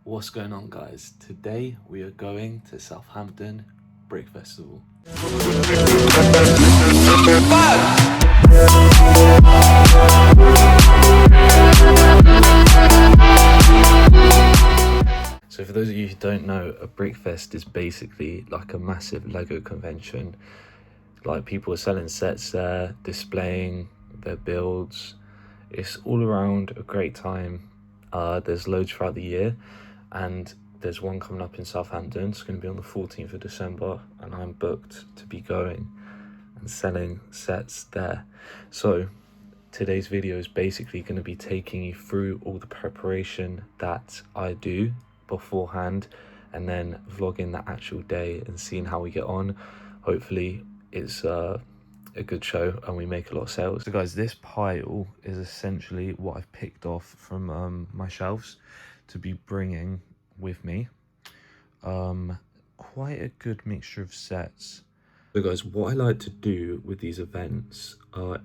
What's going on, guys? Today we are going to Southampton Brick Festival. So for those of you who don't know, a Brickfest is basically like a massive Lego convention. Like, people are selling sets there, displaying their builds. It's all around a great time. There's loads throughout the year, and there's one coming up in Southampton. It's going to be on the 14th of December, and I'm booked to be going and selling sets there. So today's video is basically going to be taking you through all the preparation that I do beforehand, and then vlogging the actual day and seeing how we get on. Hopefully it's a good show and we make a lot of sales. So guys, this pile is essentially what I've picked off from my shelves to be bringing with me. Quite a good mixture of sets. So guys, what I like to do with these events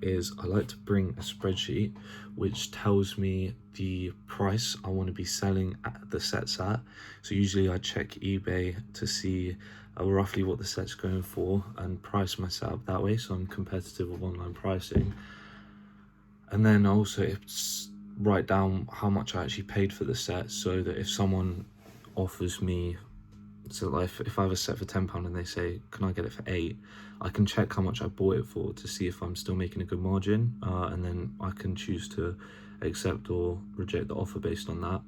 is I like to bring a spreadsheet which tells me the price I want to be selling at the sets at. So usually I check eBay to see roughly what the set's going for and price my set up that way, so I'm competitive with online pricing. And then also write down how much I actually paid for the set, so that if someone offers me, so like if I have a set for £10 and they say, can I get it for £8, I can check how much I bought it for to see if I'm still making a good margin, and then I can choose to accept or reject the offer based on that.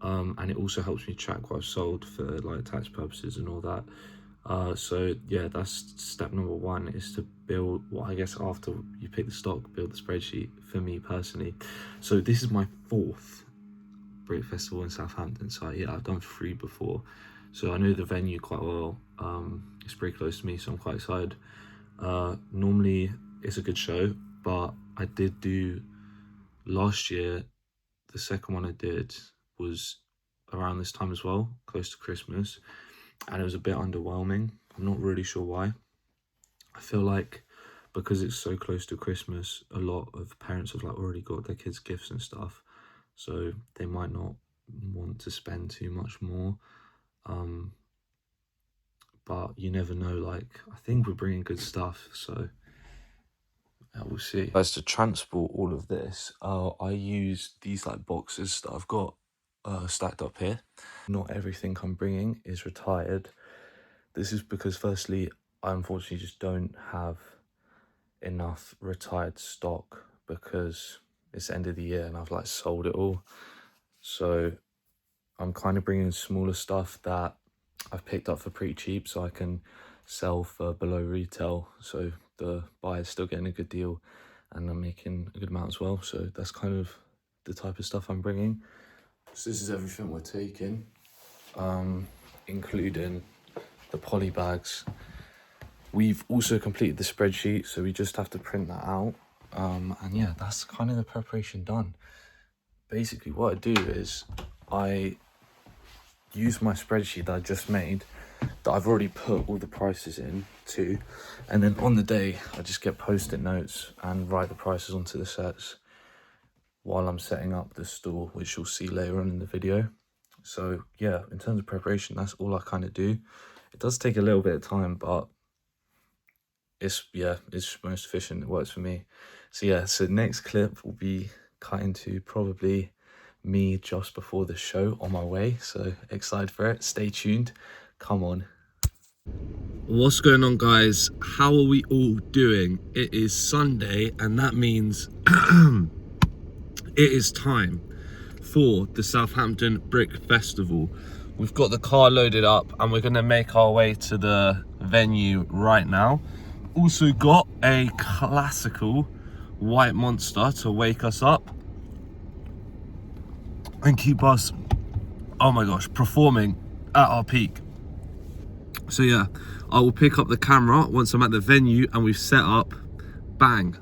And it also helps me track what I've sold for like tax purposes and all that. So yeah, that's step number one, is to build, well, I guess after you pick the stock, build the spreadsheet for me personally. So this is my 4th Brick Festival in Southampton. So yeah, I've done 3 before. So I know the venue quite well. It's pretty close to me, so I'm quite excited. Normally it's a good show, but I did do last year, the second one I did was around this time as well, close to Christmas, and it was a bit underwhelming. I'm not really sure why. I feel like because it's so close to Christmas, a lot of parents have like already got their kids gifts and stuff, so they might not want to spend too much more. But you never know. Like, I think we're bringing good stuff, so yeah, we'll see. As to transport all of this, I use these like boxes that I've got stacked up here. Not everything I'm bringing is retired. This is because firstly, I unfortunately just don't have enough retired stock, because it's the end of the year and I've like sold it all. So I'm kind of bringing smaller stuff that I've picked up for pretty cheap, so I can sell for below retail, so the buyer's still getting a good deal and I'm making a good amount as well. So that's kind of the type of stuff I'm bringing. So this is everything we're taking, including the poly bags. We've also completed the spreadsheet, so we just have to print that out. And yeah, that's kind of the preparation done. Basically what I do is I use my spreadsheet that I just made, that I've already put all the prices in to, and then on the day I just get post-it notes and write the prices onto the sets while I'm setting up the store, which you'll see later on in the video. So yeah, in terms of preparation, that's all I kind of do. It does take a little bit of time, but it's most efficient. It works for me. So yeah, so next clip will be cut into probably me just before the show on my way, so excited for it. Stay tuned, come on. What's going on, guys? How are we all doing? It is Sunday, and that means it is time for the Southampton Brick Festival. We've got the car loaded up and we're gonna make our way to the venue right now. Also got a classical white monster to wake us up and keep us, oh my gosh, performing at our peak. So yeah, I will pick up the camera once I'm at the venue and we've set up. Bang.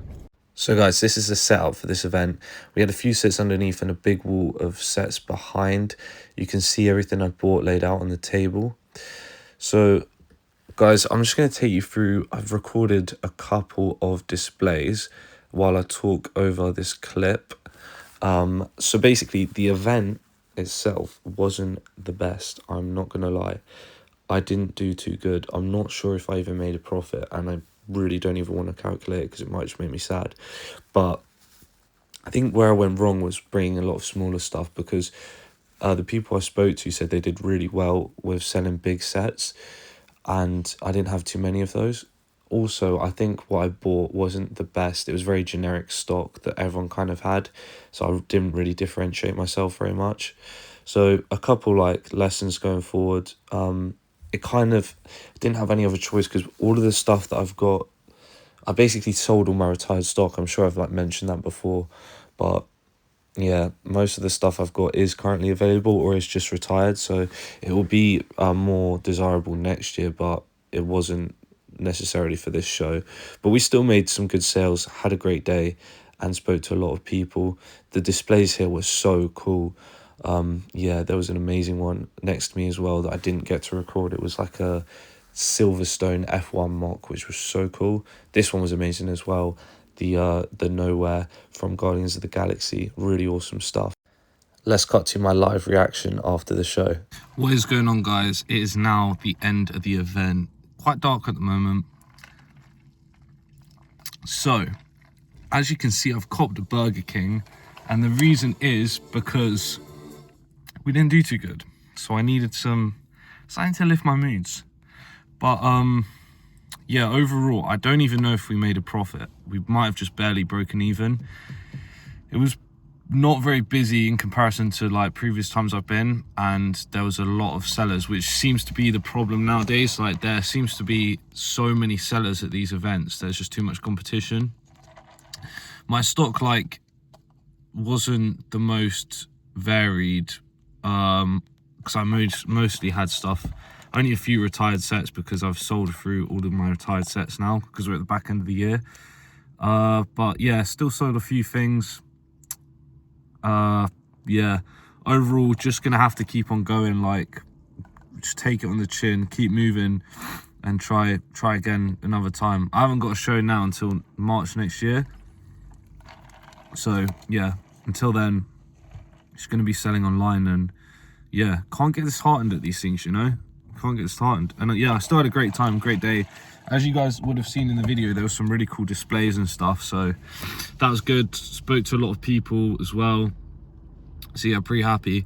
So guys, this is the setup for this event. We had a few sets underneath and a big wall of sets behind. You can see everything I bought laid out on the table. So guys, I'm just going to take you through. I've recorded a couple of displays while I talk over this clip. So basically the event itself wasn't the best. I'm not gonna lie. I didn't do too good. I'm not sure if I even made a profit, and I really don't even want to calculate it because it might just make me sad. But I think where I went wrong was bringing a lot of smaller stuff, because the people I spoke to said they did really well with selling big sets, and I didn't have too many of those. Also, I think what I bought wasn't the best. It was very generic stock that everyone kind of had, so I didn't really differentiate myself very much. So a couple like lessons going forward. It kind of didn't have any other choice, because all of the stuff that I've got, I basically sold all my retired stock. I'm sure I've like mentioned that before, but yeah, most of the stuff I've got is currently available or is just retired, so it will be more desirable next year, but it wasn't necessarily for this show. But we still made some good sales, had a great day, and spoke to a lot of people. The displays here were so cool. Yeah, there was an amazing one next to me as well that I didn't get to record. It was like a Silverstone F1 mock, which was so cool. This one was amazing as well. The Nowhere from Guardians of the Galaxy, really awesome stuff. Let's cut to my live reaction after the show. What is going on, guys? It is now the end of the event. Quite dark at the moment. So, as you can see, I've copped a Burger King, and the reason is because we didn't do too good. So I needed something to lift my moods. But yeah, overall, I don't even know if we made a profit. We might have just barely broken even. It was not very busy in comparison to like previous times I've been, and there was a lot of sellers, which seems to be the problem nowadays. Like, there seems to be so many sellers at these events. There's just too much competition. My stock like wasn't the most varied, because I mostly had stuff, only a few retired sets, because I've sold through all of my retired sets now because we're at the back end of the year. But yeah, still sold a few things. Yeah, overall, just gonna have to keep on going, like, just take it on the chin, keep moving, and try again another time. I haven't got a show now until March next year, so yeah, until then, just gonna be selling online. And yeah, can't get disheartened at these things, you know, can't get disheartened. And yeah, I still had a great time, great day. As you guys would have seen in the video, there was some really cool displays and stuff, so that was good. Spoke to a lot of people as well, so yeah, pretty happy.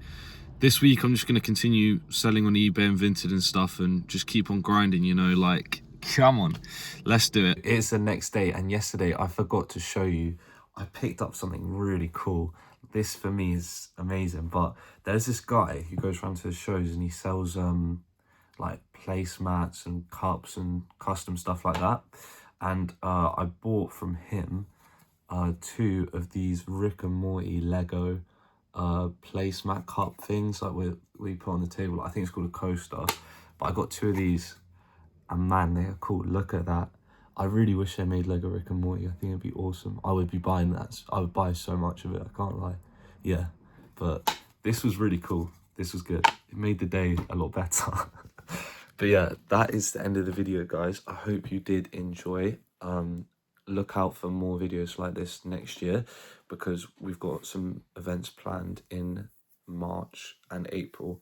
This week I'm just going to continue selling on eBay and Vinted and stuff, and just keep on grinding, you know, like, come on, let's do it. It's the next day, and yesterday I forgot to show you, I picked up something really cool. This for me is amazing, but there's this guy who goes around to the shows and he sells like placemats and cups and custom stuff like that. And I bought from him 2 of these Rick and Morty Lego placemat cup things, like we put on the table. I think it's called a coaster, but I got 2 of these, and man, they are cool. Look at that. I really wish they made Lego Rick and Morty. I think it'd be awesome. I would be buying that. I would buy so much of it, I can't lie. Yeah, but this was really cool. This was good. It made the day a lot better. But yeah, that is the end of the video, guys. I hope you did enjoy. Look out for more videos like this next year, because we've got some events planned in March and April.